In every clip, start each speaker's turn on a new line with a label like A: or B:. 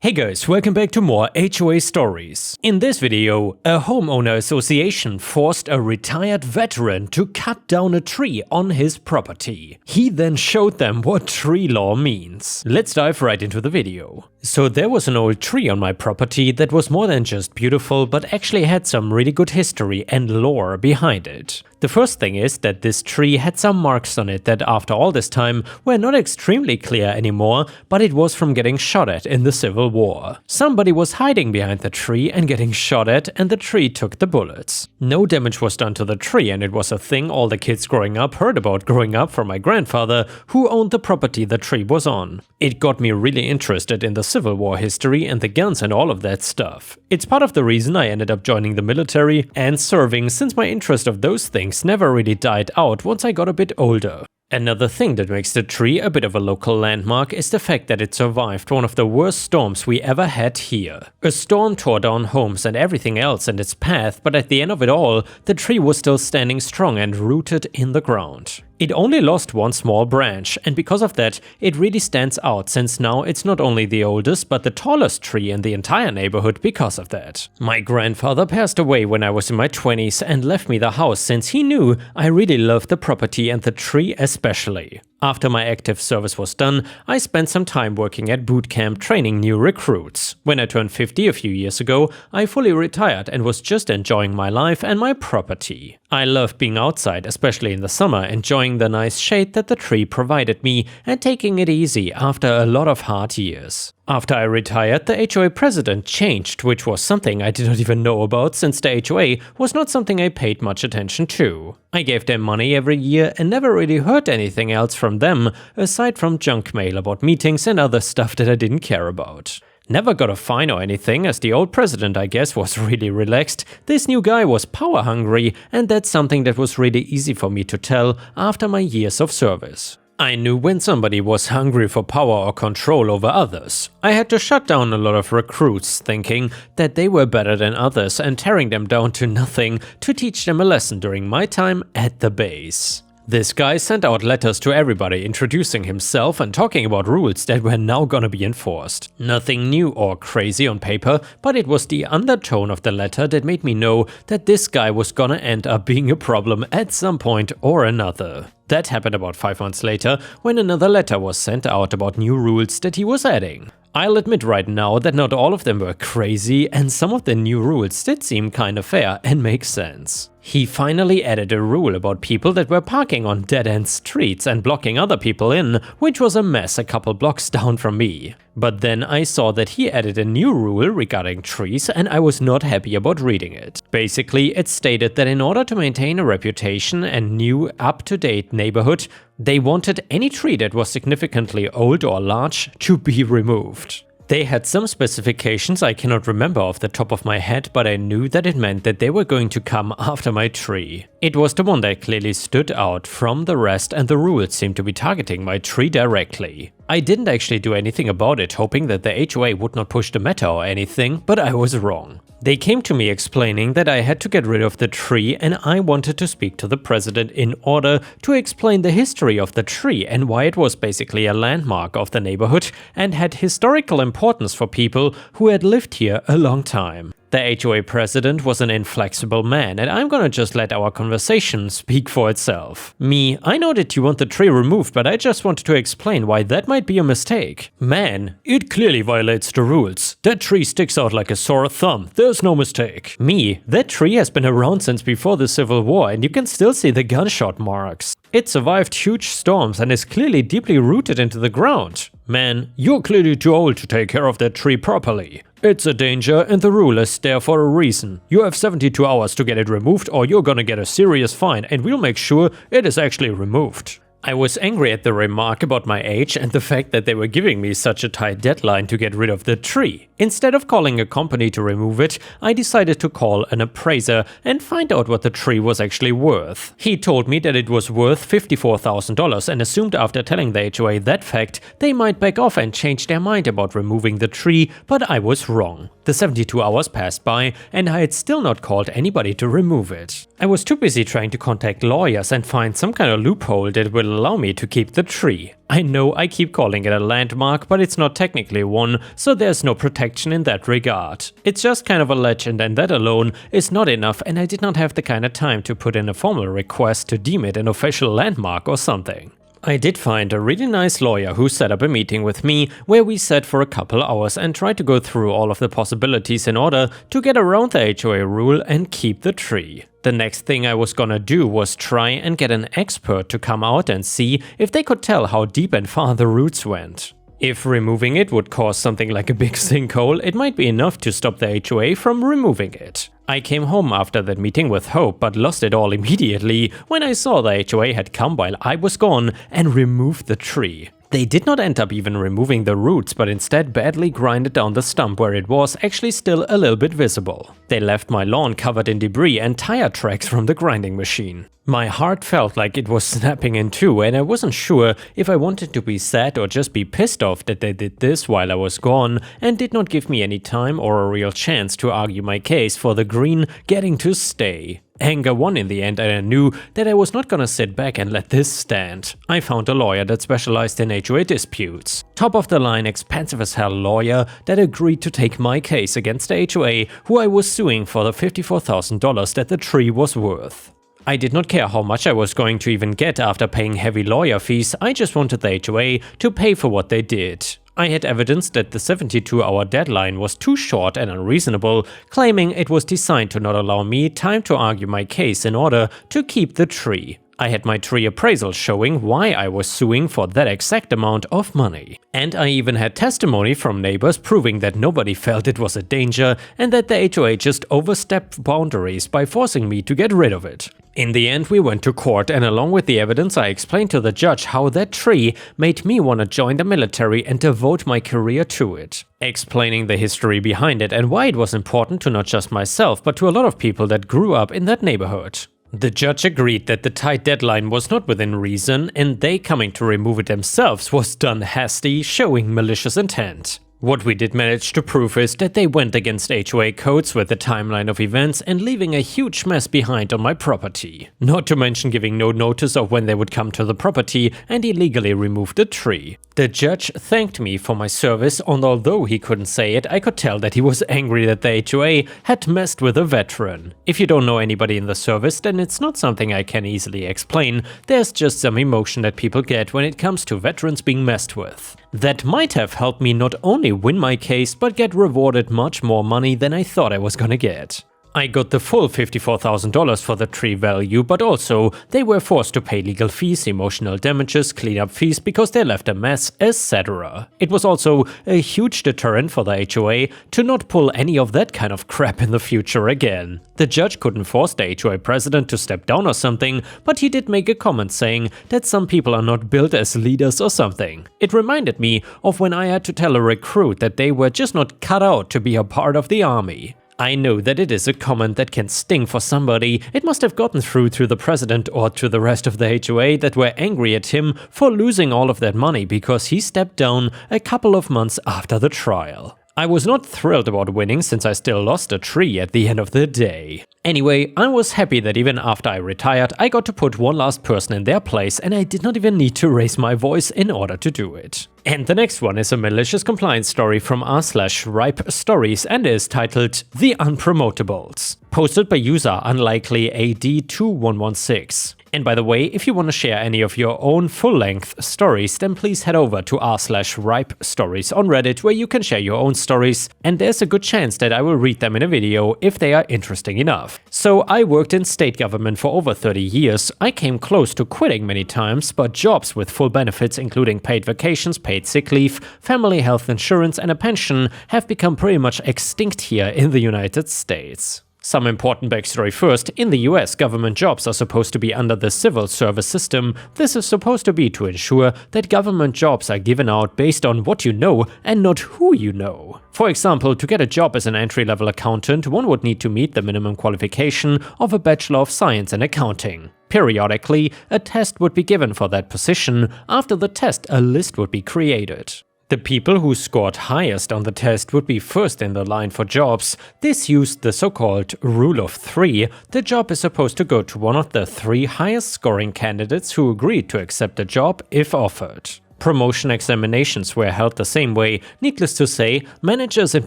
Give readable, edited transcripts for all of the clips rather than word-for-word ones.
A: Hey guys, welcome back to more HOA stories. In this video, a homeowner association forced a retired veteran to cut down a tree on his property. He then showed them what tree law means. Let's dive right into the video. So there was an old tree on my property that was more than just beautiful, but actually had some really good history and lore behind it. The first thing is that this tree had some marks on it that after all this time were not extremely clear anymore, but it was from getting shot at in the Civil War. Somebody was hiding behind the tree and getting shot at, and the tree took the bullets. No damage was done to the tree, and it was a thing all the kids growing up heard about growing up from my grandfather, who owned the property the tree was on. It got me really interested in the Civil War history and the guns and all of that stuff. It's part of the reason I ended up joining the military and serving, since my interest of those things never really died out once I got a bit older. Another thing that makes the tree a bit of a local landmark is the fact that it survived one of the worst storms we ever had here. A storm tore down homes and everything else in its path, but at the end of it all, the tree was still standing strong and rooted in the ground. It only lost one small branch, and because of that, it really stands out, since now it's not only the oldest but the tallest tree in the entire neighborhood because of that. My grandfather passed away when I was in my 20s and left me the house, since he knew I really loved the property and the tree especially. After my active service was done, I spent some time working at boot camp training new recruits. When I turned 50 a few years ago, I fully retired and was just enjoying my life and my property. I loved being outside, especially in the summer, enjoying the nice shade that the tree provided me and taking it easy after a lot of hard years. After I retired, the HOA president changed, which was something I did not even know about, since the HOA was not something I paid much attention to. I gave them money every year and never really heard anything else from them, aside from junk mail about meetings and other stuff that I didn't care about. Never got a fine or anything, as the old president, I guess, was really relaxed. This new guy was power hungry, and that's something that was really easy for me to tell after my years of service. I knew when somebody was hungry for power or control over others. I had to shut down a lot of recruits, thinking that they were better than others and tearing them down to nothing to teach them a lesson during my time at the base. This guy sent out letters to everybody introducing himself and talking about rules that were now gonna be enforced. Nothing new or crazy on paper, but it was the undertone of the letter that made me know that this guy was gonna end up being a problem at some point or another. That happened about 5 months later, when another letter was sent out about new rules that he was adding. I'll admit right now that not all of them were crazy, and some of the new rules did seem kinda fair and make sense. He finally added a rule about people that were parking on dead-end streets and blocking other people in, which was a mess a couple blocks down from me. But then I saw that he added a new rule regarding trees, and I was not happy about reading it. Basically, it stated that in order to maintain a reputation and new, up-to-date neighborhood, they wanted any tree that was significantly old or large to be removed. They had some specifications I cannot remember off the top of my head, but I knew that it meant that they were going to come after my tree. It was the one that clearly stood out from the rest, and the rules seemed to be targeting my tree directly. I didn't actually do anything about it, hoping that the HOA would not push the matter or anything, but I was wrong. They came to me explaining that I had to get rid of the tree, and I wanted to speak to the president in order to explain the history of the tree and why it was basically a landmark of the neighborhood and had historical importance for people who had lived here a long time. The HOA president was an inflexible man, and I'm gonna just let our conversation speak for itself. Me, I know that you want the tree removed, but I just wanted to explain why that might be a mistake. Man, it clearly violates the rules. That tree sticks out like a sore thumb, there's no mistake. Me, that tree has been around since before the Civil War, and you can still see the gunshot marks. It survived huge storms and is clearly deeply rooted into the ground. Man, you're clearly too old to take care of that tree properly. It's a danger, and the rule is there for a reason. You have 72 hours to get it removed, or you're gonna get a serious fine, and we'll make sure it is actually removed. I was angry at the remark about my age and the fact that they were giving me such a tight deadline to get rid of the tree. Instead of calling a company to remove it, I decided to call an appraiser and find out what the tree was actually worth. He told me that it was worth $54,000 and assumed after telling the HOA that fact, they might back off and change their mind about removing the tree, but I was wrong. The 72 hours passed by and I had still not called anybody to remove it. I was too busy trying to contact lawyers and find some kind of loophole that would allow me to keep the tree. I know I keep calling it a landmark, but it's not technically one, so there's no protection in that regard. It's just kind of a legend, and that alone is not enough, and I did not have the kind of time to put in a formal request to deem it an official landmark or something. I did find a really nice lawyer who set up a meeting with me where we sat for a couple hours and tried to go through all of the possibilities in order to get around the HOA rule and keep the tree. The next thing I was gonna do was try and get an expert to come out and see if they could tell how deep and far the roots went. If removing it would cause something like a big sinkhole, it might be enough to stop the HOA from removing it. I came home after that meeting with hope, but lost it all immediately when I saw the HOA had come while I was gone and removed the tree. They did not end up even removing the roots, but instead badly grinded down the stump where it was actually still a little bit visible. They left my lawn covered in debris and tire tracks from the grinding machine. My heart felt like it was snapping in two, and I wasn't sure if I wanted to be sad or just be pissed off that they did this while I was gone and did not give me any time or a real chance to argue my case for the green getting to stay. Anger won in the end, and I knew that I was not gonna sit back and let this stand. I found a lawyer that specialized in HOA disputes. Top of the line, expensive as hell lawyer that agreed to take my case against the HOA who I was suing for the $54,000 that the tree was worth. I did not care how much I was going to even get after paying heavy lawyer fees, I just wanted the HOA to pay for what they did. I had evidence that the 72-hour deadline was too short and unreasonable, claiming it was designed to not allow me time to argue my case in order to keep the tree. I had my tree appraisal showing why I was suing for that exact amount of money. And I even had testimony from neighbors proving that nobody felt it was a danger and that the HOA just overstepped boundaries by forcing me to get rid of it. In the end, we went to court, and along with the evidence, I explained to the judge how that tree made me want to join the military and devote my career to it. Explaining the history behind it and why it was important to not just myself, but to a lot of people that grew up in that neighborhood. The judge agreed that the tight deadline was not within reason, and they coming to remove it themselves was done hasty, showing malicious intent. What we did manage to prove is that they went against HOA codes with the timeline of events and leaving a huge mess behind on my property. Not to mention giving no notice of when they would come to the property and illegally remove the tree. The judge thanked me for my service, and although he couldn't say it, I could tell that he was angry that the HOA had messed with a veteran. If you don't know anybody in the service, then it's not something I can easily explain. There's just some emotion that people get when it comes to veterans being messed with. That might have helped me not only win my case, but get rewarded much more money than I thought I was gonna get. I got the full $54,000 for the tree value, but also they were forced to pay legal fees, emotional damages, cleanup fees because they left a mess, etc. It was also a huge deterrent for the HOA to not pull any of that kind of crap in the future again. The judge couldn't force the HOA president to step down or something, but he did make a comment saying that some people are not built as leaders or something. It reminded me of when I had to tell a recruit that they were just not cut out to be a part of the army. I know that it is a comment that can sting for somebody. It must have gotten through to the president or to the rest of the HOA that were angry at him for losing all of that money because he stepped down a couple of months after the trial. I was not thrilled about winning since I still lost a tree at the end of the day. Anyway, I was happy that even after I retired, I got to put one last person in their place and I did not even need to raise my voice in order to do it. And the next one is a malicious compliance story from r/ripe stories and is titled The Unpromotables, posted by user unlikely AD2116. And by the way, if you want to share any of your own full-length stories, then please head over to r/ripe stories on Reddit, where you can share your own stories, and there's a good chance that I will read them in a video if they are interesting enough. So I worked in state government for over 30 years. I came close to quitting many times, but jobs with full benefits including paid vacations, paid sick leave, family health insurance and a pension have become pretty much extinct here in the United States. Some important backstory first. In the US, government jobs are supposed to be under the civil service system. This is supposed to be to ensure that government jobs are given out based on what you know and not who you know. For example, to get a job as an entry-level accountant, one would need to meet the minimum qualification of a Bachelor of Science in Accounting. Periodically, a test would be given for that position. After the test, a list would be created. The people who scored highest on the test would be first in the line for jobs. This used the so-called rule of three. The job is supposed to go to one of the 3 highest scoring candidates who agreed to accept the job if offered. Promotion examinations were held the same way. Needless to say, managers and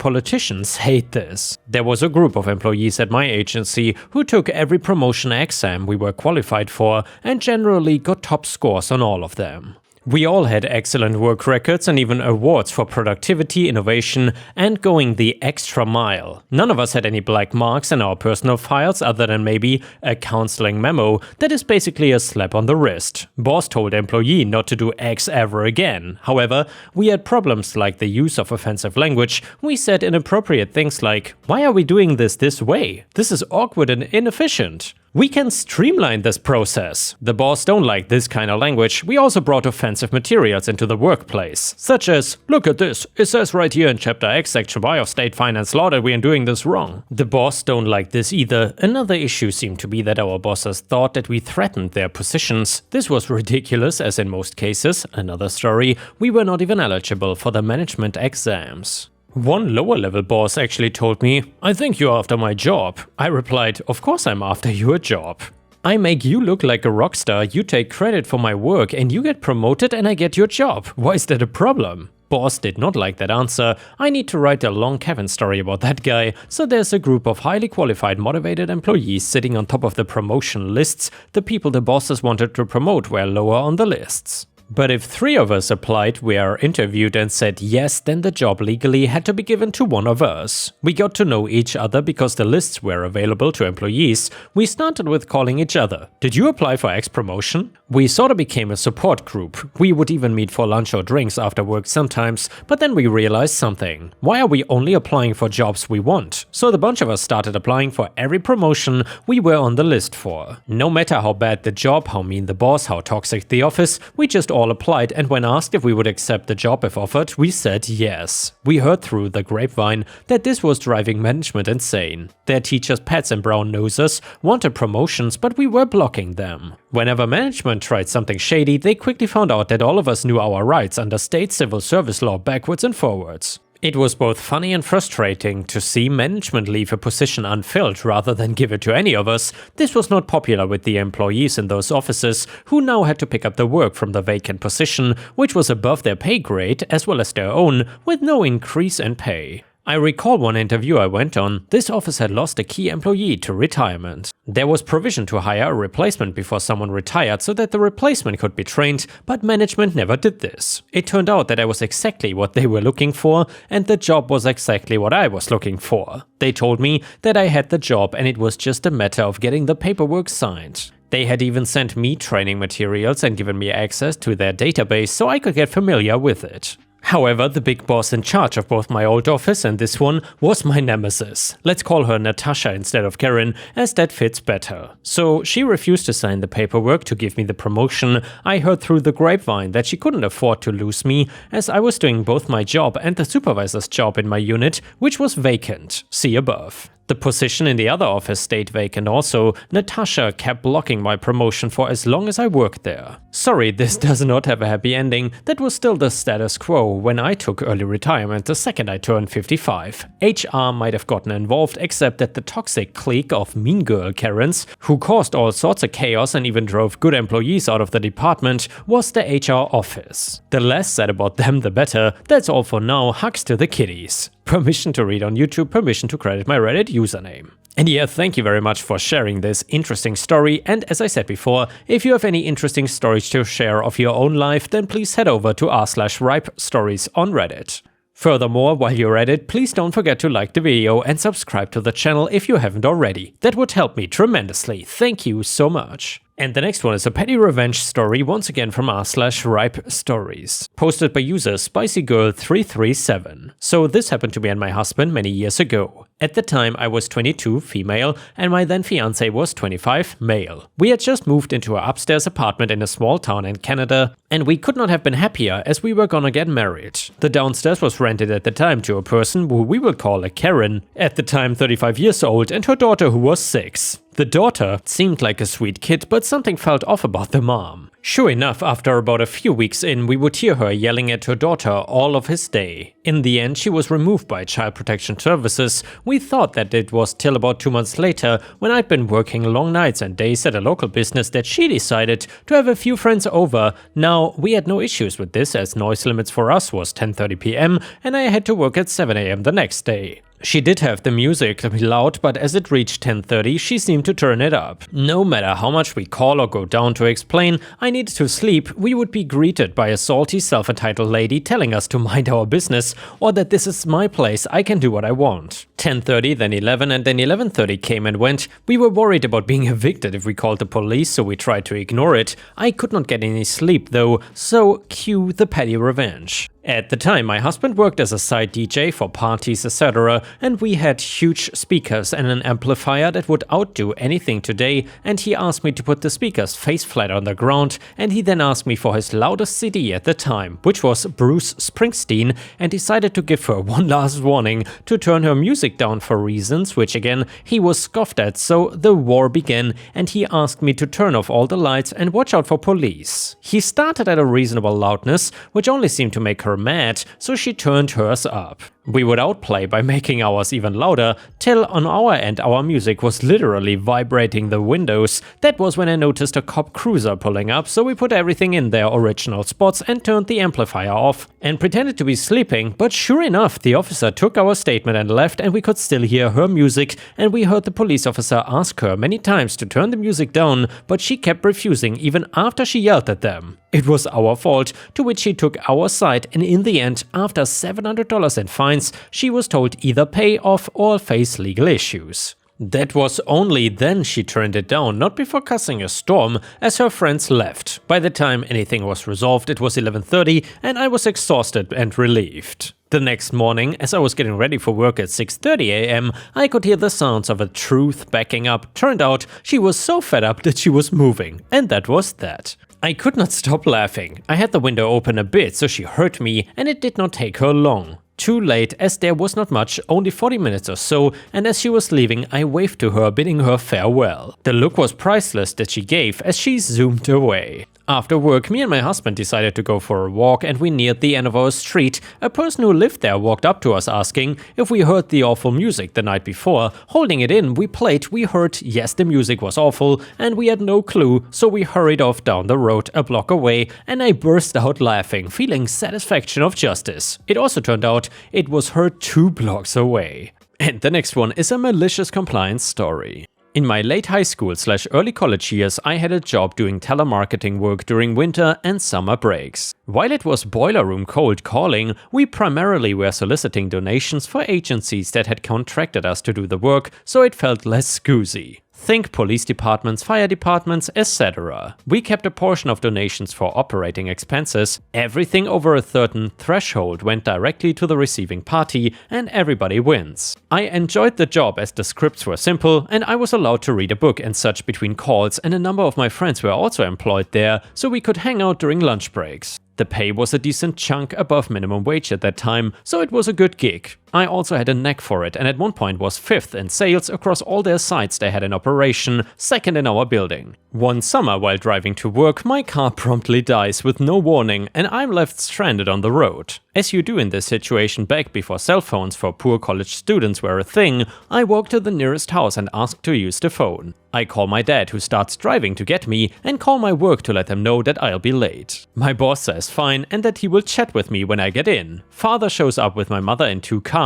A: politicians hate this. There was a group of employees at my agency who took every promotion exam we were qualified for and generally got top scores on all of them. We all had excellent work records and even awards for productivity, innovation, and going the extra mile. None of us had any black marks in our personal files other than maybe a counseling memo that is basically a slap on the wrist. Boss told employee not to do X ever again. However, we had problems like the use of offensive language. We said inappropriate things like, "Why are we doing this way? This is awkward and inefficient. We can streamline this process." The boss don't like this kind of language. We also brought offensive materials into the workplace, such as, "Look at this, it says right here in chapter X section Y of state finance law that we are doing this wrong." The boss don't like this either. Another issue seemed to be that our bosses thought that we threatened their positions. This was ridiculous, as in most cases, another story, we were not even eligible for the management exams. One lower-level boss actually told me, "I think you're after my job." I replied, "Of course I'm after your job. I make you look like a rock star, you take credit for my work, and you get promoted and I get your job. Why is that a problem?" Boss did not like that answer. I need to write a long Kevin story about that guy. So there's a group of highly qualified, motivated employees sitting on top of the promotion lists. The people the bosses wanted to promote were lower on the lists. But if 3 of us applied, we are interviewed and said yes, then the job legally had to be given to one of us. We got to know each other because the lists were available to employees. We started with calling each other. "Did you apply for X promotion?" We sort of became a support group. We would even meet for lunch or drinks after work sometimes, but then we realized something. Why are we only applying for jobs we want? So the bunch of us started applying for every promotion we were on the list for. No matter how bad the job, how mean the boss, how toxic the office, we just all applied, and when asked if we would accept the job if offered, we said yes. We heard through the grapevine that this was driving management insane. Their teachers' pets and brown nosers wanted promotions, but we were blocking them. Whenever management tried something shady, they quickly found out that all of us knew our rights under state civil service law backwards and forwards. It was both funny and frustrating to see management leave a position unfilled rather than give it to any of us. This was not popular with the employees in those offices, who now had to pick up the work from the vacant position, which was above their pay grade as well as their own, with no increase in pay. I recall one interview I went on. This office had lost a key employee to retirement. There was provision to hire a replacement before someone retired so that the replacement could be trained, but management never did this. It turned out that I was exactly what they were looking for, and the job was exactly what I was looking for. They told me that I had the job and it was just a matter of getting the paperwork signed. They had even sent me training materials and given me access to their database so I could get familiar with it. However, the big boss in charge of both my old office and this one was my nemesis. Let's call her Natasha instead of Karen, as that fits better. So she refused to sign the paperwork to give me the promotion. I heard through the grapevine that she couldn't afford to lose me, as I was doing both my job and the supervisor's job in my unit, which was vacant. See above. The position in the other office stayed vacant also. Natasha kept blocking my promotion for as long as I worked there. Sorry, this does not have a happy ending. That was still the status quo when I took early retirement the second I turned 55. HR might have gotten involved, except that the toxic clique of mean girl Karens, who caused all sorts of chaos and even drove good employees out of the department, was the HR office. The less said about them, the better. That's all for now. Hugs to the kiddies. Permission to read on YouTube, permission to credit my Reddit username. And yeah, thank you very much for sharing this interesting story, and as I said before, if you have any interesting stories to share of your own life, then please head over to r/ripestories on Reddit. Furthermore, while you're at it, please don't forget to like the video and subscribe to the channel if you haven't already. That would help me tremendously. Thank you so much. And the next one is a petty revenge story, once again from r/ripestories, posted by user SpicyGirl337. So this happened to me and my husband many years ago. At the time I was 22, female, and my then fiance was 25, male. We had just moved into an upstairs apartment in a small town in Canada, and we could not have been happier as we were gonna get married. The downstairs was rented at the time to a person who we will call a Karen, at the time 35 years old, and her daughter who was 6. The daughter seemed like a sweet kid, but something felt off about the mom. Sure enough, after about a few weeks in, we would hear her yelling at her daughter all of his day. In the end, she was removed by Child Protection Services. We thought that it was till about 2 months later, when I'd been working long nights and days at a local business, that she decided to have a few friends over. Now, we had no issues with this, as noise limits for us was 10:30 p.m. and I had to work at 7 a.m. the next day. She did have the music loud, but as it reached 10:30, she seemed to turn it up. No matter how much we call or go down to explain I needed to sleep, we would be greeted by a salty, self-entitled lady telling us to mind our business, or that this is my place, I can do what I want. 10:30, then 11, and then 11:30 came and went. We were worried about being evicted if we called the police, so we tried to ignore it. I could not get any sleep though, so cue the petty revenge. At the time, my husband worked as a side DJ for parties, etc., and we had huge speakers and an amplifier that would outdo anything today, and he asked me to put the speakers face flat on the ground, and he then asked me for his loudest CD at the time, which was Bruce Springsteen, and decided to give her one last warning to turn her music down for reasons which again he was scoffed at, so the war began, and he asked me to turn off all the lights and watch out for police. He started at a reasonable loudness, which only seemed to make her mad, so she turned hers up. We would outplay by making ours even louder, till on our end our music was literally vibrating the windows. That was when I noticed a cop cruiser pulling up, so we put everything in their original spots and turned the amplifier off and pretended to be sleeping, but sure enough, the officer took our statement and left, and we could still hear her music, and we heard the police officer ask her many times to turn the music down, but she kept refusing even after she yelled at them. It was our fault, to which she took our side, and in the end, after $700 in fines, she was told either pay off or face legal issues. That was only then she turned it down, not before causing a storm, as her friends left. By the time anything was resolved, it was 11:30, and I was exhausted and relieved. The next morning, as I was getting ready for work at 6:30 a.m., I could hear the sounds of a truth backing up. Turned out, she was so fed up that she was moving, and that was that. I could not stop laughing. I had the window open a bit so she heard me, and it did not take her long. Too late, as there was not much, only 40 minutes or so, and as she was leaving, I waved to her, bidding her farewell. The look was priceless that she gave as she zoomed away. After work, me and my husband decided to go for a walk, and we neared the end of our street. A person who lived there walked up to us asking if we heard the awful music the night before. Holding it in, we played, we heard yes, the music was awful, and we had no clue, so we hurried off down the road a block away, and I burst out laughing, feeling satisfaction of justice. It also turned out it was heard 2 blocks away. And the next one is a malicious compliance story. In my late high school / early college years, I had a job doing telemarketing work during winter and summer breaks. While it was boiler room cold calling, we primarily were soliciting donations for agencies that had contracted us to do the work, so it felt less scoozy. Think police departments, fire departments, etc. We kept a portion of donations for operating expenses. Everything over a certain threshold went directly to the receiving party, and everybody wins. I enjoyed the job as the scripts were simple, and I was allowed to read a book and such between calls, and a number of my friends were also employed there, so we could hang out during lunch breaks. The pay was a decent chunk above minimum wage at that time, so it was a good gig. I also had a knack for it, and at one point was 5th in sales across all their sites they had in operation, 2nd in our building. One summer while driving to work, my car promptly dies with no warning, and I'm left stranded on the road. As you do in this situation back before cell phones for poor college students were a thing, I walk to the nearest house and ask to use the phone. I call my dad, who starts driving to get me, and call my work to let them know that I'll be late. My boss says fine and that he will chat with me when I get in. Father shows up with my mother in 2 cars.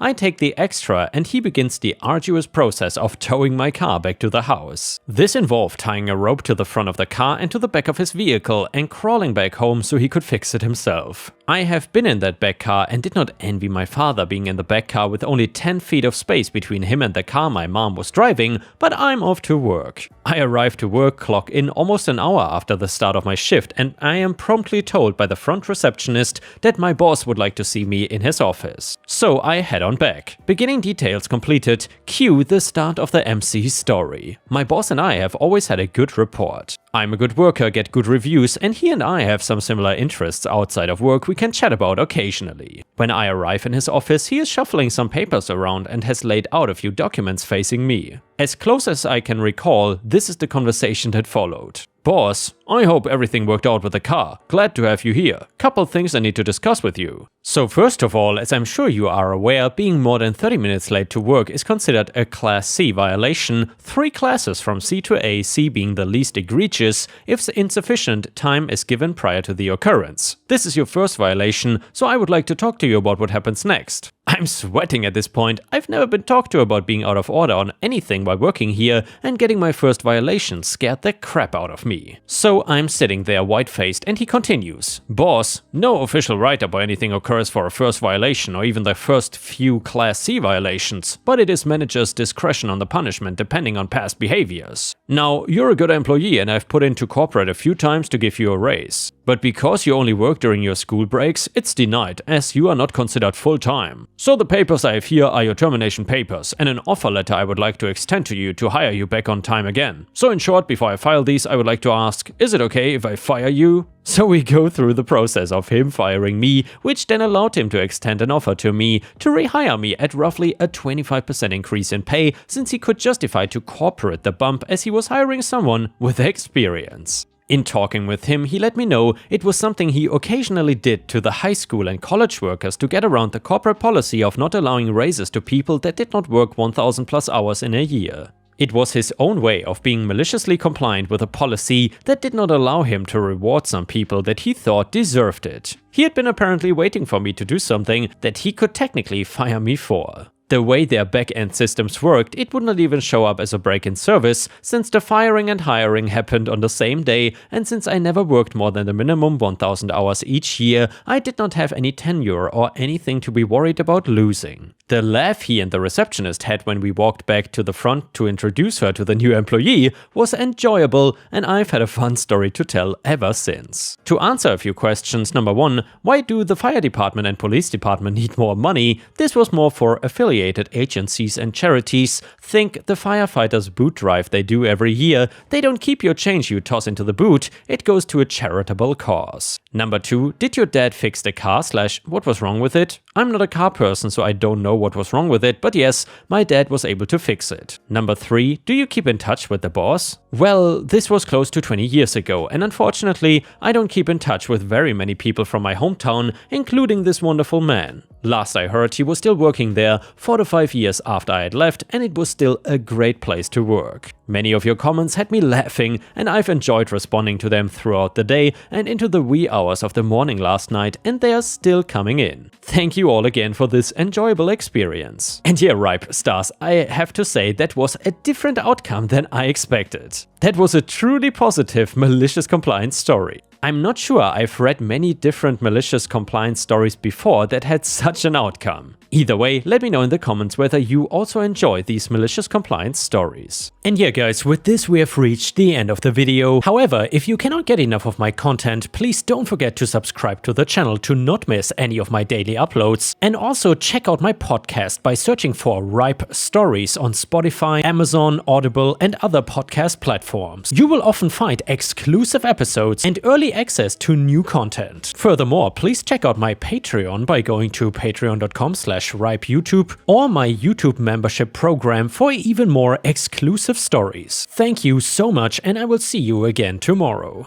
A: I take the extra, and he begins the arduous process of towing my car back to the house. This involved tying a rope to the front of the car and to the back of his vehicle and crawling back home so he could fix it himself. I have been in that back car and did not envy my father being in the back car with only 10 feet of space between him and the car my mom was driving, but I'm off to work. I arrive to work, clock in almost an hour after the start of my shift, and I am promptly told by the front receptionist that my boss would like to see me in his office. So I head on back. Beginning details completed, cue the start of the MC story. My boss and I have always had a good rapport. I'm a good worker, get good reviews, and he and I have some similar interests outside of work we can chat about occasionally. When I arrive in his office, he is shuffling some papers around and has laid out a few documents facing me. As close as I can recall, this is the conversation that followed. Boss, I hope everything worked out with the car. Glad to have you here. Couple things I need to discuss with you. So first of all, as I'm sure you are aware, being more than 30 minutes late to work is considered a Class C violation, 3 classes from C to A, C being the least egregious, if insufficient time is given prior to the occurrence. This is your first violation, so I would like to talk to you about what happens next. I'm sweating at this point. I've never been talked to about being out of order on anything while working here, and getting my first violation scared the crap out of me. So I'm sitting there white-faced and he continues. Boss, no official write-up or anything occurs for a first violation or even the first few Class C violations, but it is manager's discretion on the punishment depending on past behaviors. Now, you're a good employee and I've put into corporate a few times to give you a raise. But because you only work during your school breaks, it's denied, as you are not considered full-time. So the papers I have here are your termination papers and an offer letter I would like to extend to you to hire you back on time again. So in short, before I file these, I would like to ask, is it okay if I fire you? So we go through the process of him firing me, which then allowed him to extend an offer to me to rehire me at roughly a 25% increase in pay, since he could justify to corporate the bump as he was hiring someone with experience. In talking with him, he let me know it was something he occasionally did to the high school and college workers to get around the corporate policy of not allowing raises to people that did not work 1000 plus hours in a year. It was his own way of being maliciously compliant with a policy that did not allow him to reward some people that he thought deserved it. He had been apparently waiting for me to do something that he could technically fire me for. The way their back-end systems worked, it would not even show up as a break in service, since the firing and hiring happened on the same day, and since I never worked more than the minimum 1000 hours each year, I did not have any tenure or anything to be worried about losing. The laugh he and the receptionist had when we walked back to the front to introduce her to the new employee was enjoyable, and I've had a fun story to tell ever since. To answer a few questions, number 1, why do the fire department and police department need more money? This was more for affiliated agencies and charities. Think the firefighters' boot drive they do every year. They don't keep your change you toss into the boot, it goes to a charitable cause. Number 2, did your dad fix the car / what was wrong with it? I'm not a car person, so I don't know what was wrong with it, but yes, my dad was able to fix it. Number 3, do you keep in touch with the boss? Well, this was close to 20 years ago, and unfortunately, I don't keep in touch with very many people from my hometown, including this wonderful man. Last I heard, he was still working there 4 to 5 years after I had left, and it was still a great place to work. Many of your comments had me laughing, and I've enjoyed responding to them throughout the day and into the wee hours of the morning last night, and they are still coming in. Thank you all again for this enjoyable experience. And yeah, Ripe Stars, I have to say that was a different outcome than I expected. That was a truly positive malicious compliance story. I'm not sure I've read many different malicious compliance stories before that had such an outcome. Either way, let me know in the comments whether you also enjoy these malicious compliance stories. And yeah guys, with this we have reached the end of the video. However, if you cannot get enough of my content, please don't forget to subscribe to the channel to not miss any of my daily uploads. And also check out my podcast by searching for Ripe Stories on Spotify, Amazon, Audible and other podcast platforms. You will often find exclusive episodes and early access to new content. Furthermore, please check out my Patreon by going to patreon.com/ripeyoutube or my YouTube membership program for even more exclusive stories. Thank you so much, and I will see you again tomorrow.